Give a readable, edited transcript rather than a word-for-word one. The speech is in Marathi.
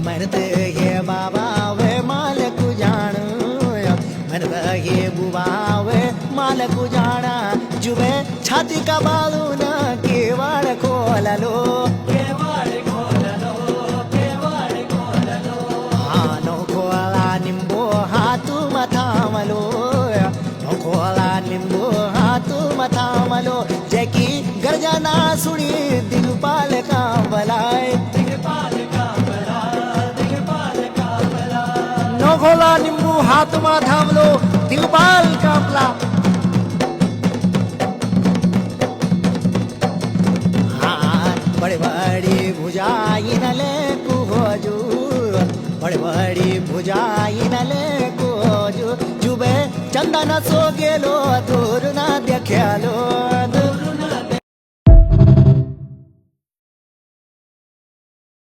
म्हणत हे बाबा वे मालक जाण म्हणत हे बुवा वे मालक जाणा जुबे छाती का बाळून केवाड खोललो हा नोखोला निंबो हातू मथामलो नोखोला निंबो हातू मथामलो जैकी गर्जना सुनी दिलपाल का बलाय नोखोला निंबू हाथ मा थांबलो दिलपाल कापला बड़ी बड़ी भुजाई नले कुहोजू बड़ी बड़ी भुजाई नले कुहोजू जुबे चंदन सो गेलो दूर ना देख्यालो